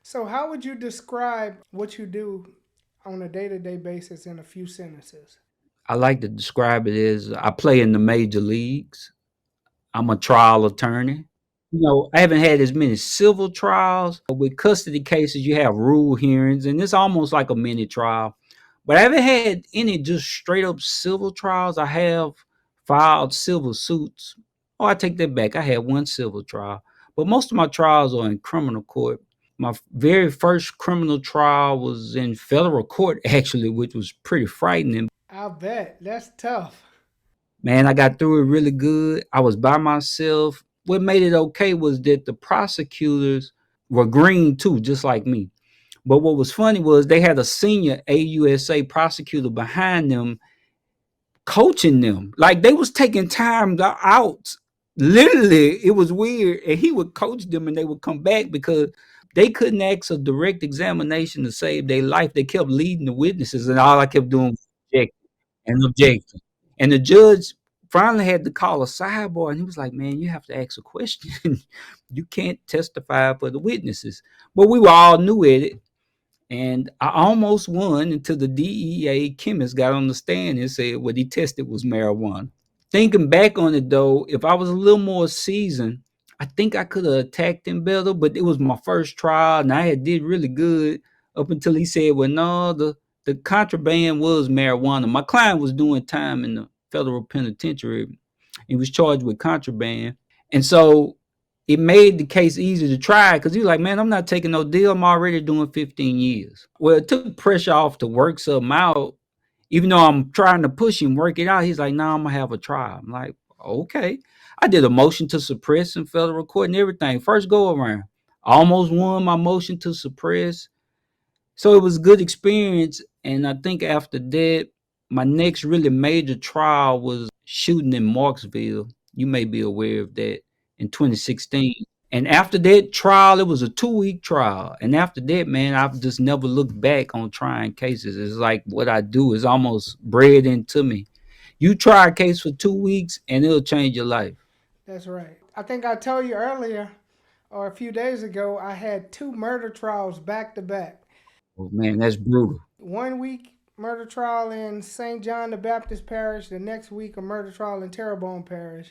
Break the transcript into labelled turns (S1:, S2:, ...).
S1: So, how would you describe what you do on a day to day basis in a few sentences?
S2: I like to describe it as I play in the major leagues. I'm a trial attorney. I haven't had as many civil trials. With custody cases, you have rule hearings, and it's almost like a mini trial. But I haven't had any just straight up civil trials. I have filed civil suits. Oh, I take that back. I had one civil trial, but most of my trials are in criminal court. My very first criminal trial was in federal court, actually, which was pretty frightening.
S1: I bet. That's tough.
S2: Man, I got through it really good. I was by myself. What made it okay was that the prosecutors were green too, just like me. But what was funny was they had a senior AUSA prosecutor behind them coaching them. Like they was taking time out. Literally, it was weird. And he would coach them and they would come back because they couldn't ask a direct examination to save their life. They kept leading the witnesses, and all I kept doing was objecting and objecting. And the judge finally had to call a sidebar, and he was like, "Man, you have to ask a question. You can't testify for the witnesses." But we were all new at it, and I almost won until the DEA chemist got on the stand and said what he tested was marijuana. Thinking back on it though, if I was a little more seasoned, I think I could have attacked him better. But it was my first trial, and I had did really good up until he said, "Well, no, the contraband was marijuana." My client was doing time in the federal penitentiary. He was charged with contraband, and so it made the case easy to try because he was like, "Man, I'm not taking no deal. I'm already doing 15 years." Well, it took pressure off to work something out. Even though I'm trying to push him, work it out, he's like, "No, I'm gonna have a trial." I'm like, "Okay." I did a motion to suppress in federal court and everything. First go around, I almost won my motion to suppress. So it was a good experience. And I think after that, my next really major trial was shooting in Marksville. You may be aware of that in 2016. And after that trial, it was a 2 week trial. And after that, man, I've just never looked back on trying cases. It's like what I do is almost bred into me. You try a case for 2 weeks and it'll change your life.
S1: That's right. I think I told you earlier or a few days ago, I had two murder trials back to back.
S2: Oh, man, that's brutal.
S1: 1 week murder trial in St. John the Baptist Parish, the next week a murder trial in Terrebonne Parish.